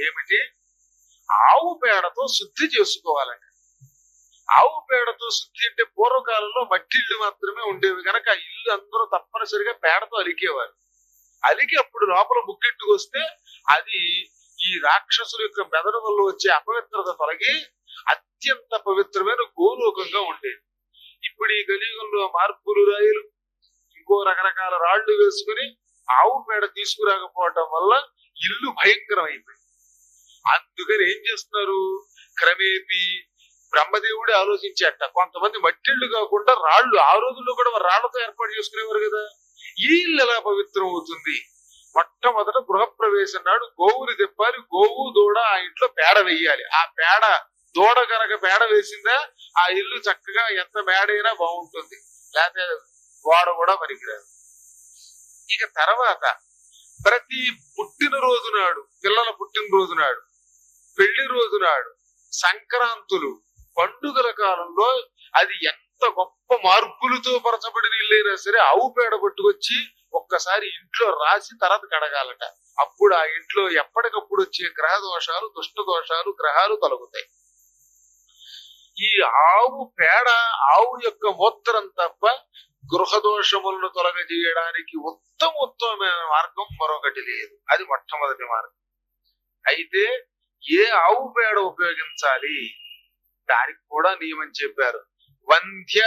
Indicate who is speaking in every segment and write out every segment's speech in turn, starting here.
Speaker 1: ఏమిటి? ఆవు పేడతో శుద్ధి చేసుకోవాలంట. ఆవు పేడతో శుద్ధి అంటే పూర్వకాలంలో మట్టి ఇళ్ళు మాత్రమే ఉండేవి కనుక ఆ ఇల్లు అందరూ తప్పనిసరిగా పేడతో అలికేవారు. అలికి అప్పుడు లోపల ముక్కెట్టుకు వస్తే అది ఈ రాక్షసుల యొక్క మెదడు వల్ల వచ్చే అపవిత్రత తొలగి అత్యంత పవిత్రమైన గోలోకంగా ఉండేది. ఇప్పుడు ఈ కలియుగంలో మార్పులు రాయిలు ఇంకో రకరకాల రాళ్లు వేసుకుని ఆవు పేడ తీసుకురాకపోవటం వల్ల ఇల్లు భయంకరం అయిపోయింది. అందుకని ఏం చేస్తున్నారు? క్రమేపీ బ్రహ్మదేవుడే ఆలోచించేట కొంతమంది మట్టిళ్ళు కాకుండా రాళ్లు, ఆ రోజుల్లో కూడా రాళ్లతో ఏర్పాటు చేసుకునేవారు కదా. ఈ ఇల్లు ఎలా పవిత్రం అవుతుంది? మొట్టమొదట గృహప్రవేశం నాడు గోవుని తెప్పాలి. గోవు దూడ ఆ ఇంట్లో పేడ వేయాలి. ఆ పేడ దూడ కనుక పేడ వేసిందా ఆ ఇల్లు చక్కగా ఎంత మేడైనా బాగుంటుంది, లేకపోతే గోడ కూడా పనికిరాదు. ఇక తర్వాత ప్రతి పుట్టినరోజు నాడు, పిల్లల పుట్టినరోజు నాడు, పెళ్లి రోజు నాడు, సంక్రాంతులు, పండుగల కాలంలో అది ఎంత గొప్ప మార్పులతో పరచబడిన ఇల్లైనా సరే ఆవు పేడ పట్టుకొచ్చి ఒక్కసారి ఇంట్లో రాసి తర్వాత కడగాలట. అప్పుడు ఆ ఇంట్లో ఎప్పటికప్పుడు వచ్చే గ్రహ దోషాలు, దుష్ట దోషాలు, గ్రహాలు తొలగుతాయి. ఈ ఆవు పేడ, ఆవు యొక్క మూత్రం తప్ప గృహ దోషములను తొలగజేయడానికి ఉత్తమమైన మార్గం మరొకటి లేదు. అది మొట్టమొదటి మార్గం. అయితే ఏ ఆవు పేడ ఉపయోగించాలి దానికి కూడా నియమం చెప్పారు. వంధ్య,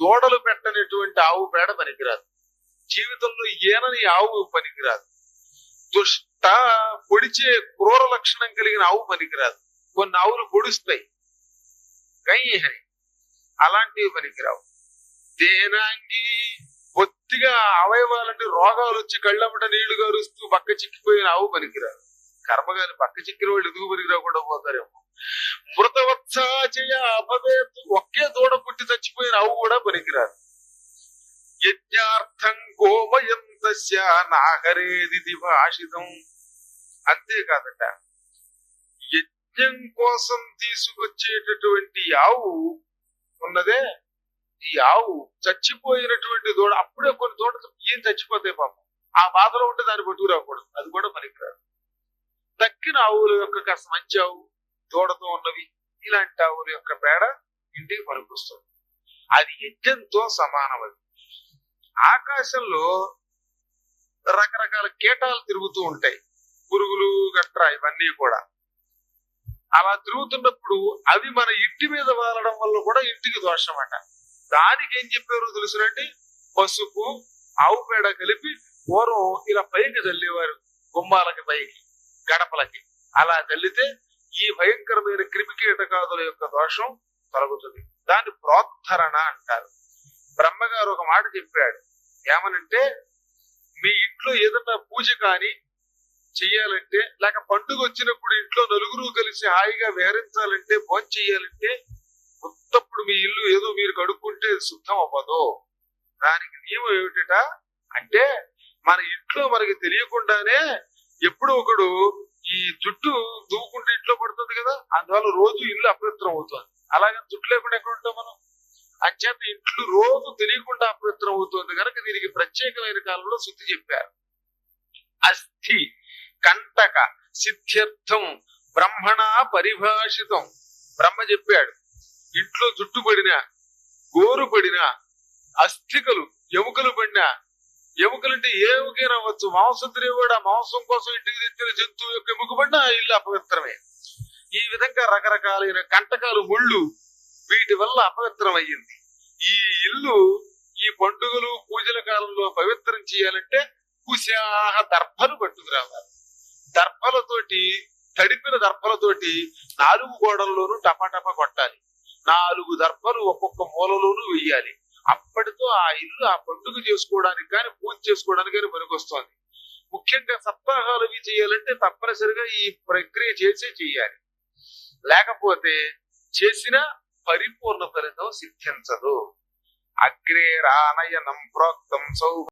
Speaker 1: దూడలు పెట్టనటువంటి ఆవు పేడ పనికిరాదు. జీవితంలో ఏనని ఆవు పనికిరాదు. దుష్ట, పొడిచే క్రూర లక్షణం కలిగిన ఆవు పనికిరాదు. కొన్ని ఆవులు పొడుస్తాయి, కయ్యని, అలాంటివి పనికిరావు. దేనాంగి, బొత్తిగా అవయవాలంటే రోగాలు వచ్చి కళ్ళమ్మట నీళ్లు గారుస్తూ పక్క చిక్కిపోయిన ఆవు పనికిరాదు. కర్మగాని పక్క చిక్కిన వాళ్ళు ఎదుగు పనికి రాకుండా పోతారేమో. మృతవత్సాచయ అపవేత్, ఒకే దూడ పుట్టి చచ్చిపోయిన ఆవు కూడా పనికిరాదు. యజ్ఞార్థం గోమయంతస్య నాహరేది భాషితం. అంతేకాదట, యజ్ఞం కోసం తీసుకొచ్చేటటువంటి ఆవు ఉన్నదే, ఈ ఆవు చచ్చిపోయినటువంటి దూడ, అప్పుడే కొన్ని దూడలు ఏం చచ్చిపోతాయి పాపం, ఆ బాధలో ఉంటే దాన్ని పట్టుకురాకూడదు, అది కూడా పనికిరాదు. దక్కిన ఆవుల యొక్క కాస్త మంచి ఆవు, దూడతో ఉన్నవి, ఇలాంటి ఆవుల యొక్క పేడ ఇంటికి పనికొస్తుంది. అది యజ్ఞంతో సమానమది. ఆకాశంలో రకరకాల కీటాలు తిరుగుతూ ఉంటాయి, పురుగులు గట్రా, ఇవన్నీ కూడా అలా తిరుగుతున్నప్పుడు అవి మన ఇంటి మీద వాలడం వల్ల కూడా ఇంటికి దోషం అట. దానికి ఏం చెప్పారు తెలుసునండి? పసుపు, ఆవు పేడ కలిపి పూర్వం ఇలా పైకి చల్లేవారు, గుమ్మాలకి పైకి, గడపలకి. అలా చల్లితే ఈ భయంకరమైన క్రిమికీటకాదుల యొక్క దోషం తొలగుతుంది. దాన్ని ప్రోత్తరణ అంటారు. బ్రహ్మగారు ఒక మాట చెప్పాడు. ఏమనంటే, మీ ఇంట్లో ఏదన్నా పూజ కానీ చెయ్యాలంటే, లేక పండుగ వచ్చినప్పుడు ఇంట్లో నలుగురు కలిసి హాయిగా విహరించాలంటే, భోజనం చెయ్యాలంటే, ఉత్తప్పుడు మీ ఇల్లు ఏదో మీరు కడుక్కుంటే శుద్ధం అవ్వదు. దానికి నియమం ఏమిటట అంటే, మన ఇంట్లో మనకి తెలియకుండానే ఎప్పుడు ఒకడు ఈ జుట్టు దూకుంటే ఇంట్లో పడుతుంది కదా, అందువల్ల రోజు ఇల్లు అపవిత్రం అవుతుంది. అలాగే జుట్టు లేకుండా ఎక్కడ ఉంటాం మనం? అంచేత ఇంట్లో రోజు తెలియకుండా అపవిత్రం అవుతుంది కనుక దీనికి ప్రత్యేకమైన కాలంలో శుద్ధి చెప్పారు. అస్థి కంటక సిద్ధ్యర్థం బ్రహ్మణ పరిభాషితం. బ్రహ్మ చెప్పాడు, ఇంట్లో జుట్టు పడినా, గోరు పడినా, అస్థికలు, ఎముకలు పడినా, ఎముకలంటే ఏ ఎముకైనా అవ్వచ్చు, మాంసం తినేవాడు ఆ మాంసం కోసం ఇంటికి తెచ్చిన జంతువు యొక్క ఎముక పడినా ఇల్లు అపవిత్రమే. ఈ విధంగా రకరకాలైన కంటకాలు, ముళ్ళు, వీటి వల్ల అపవిత్రం అయ్యింది. ఈ ఇల్లు ఈ పండుగలు పూజల కాలంలో పవిత్రం చేయాలంటే కుశాహ దర్భలు పట్టుకురావాలి. దర్భలతోటి, తడిపిన దర్భలతోటి 4 గోడల్లోనూ టపాటపా కొట్టాలి. 4 దర్భలు ఒక్కొక్క మూలలోనూ వెయ్యాలి. అప్పటితో ఆ ఇల్లు ఆ పండుగ చేసుకోవడానికి కానీ, పూజ చేసుకోవడానికి కానీ పనికొస్తోంది. ముఖ్యంగా సప్తాహాలు అవి చేయాలంటే తప్పనిసరిగా ఈ ప్రక్రియ చేసే చెయ్యాలి. లేకపోతే చేసిన పరిపూర్ణ ఫలితం సిద్ధించదు. అగ్రే రానయనం ప్రోక్తం సౌ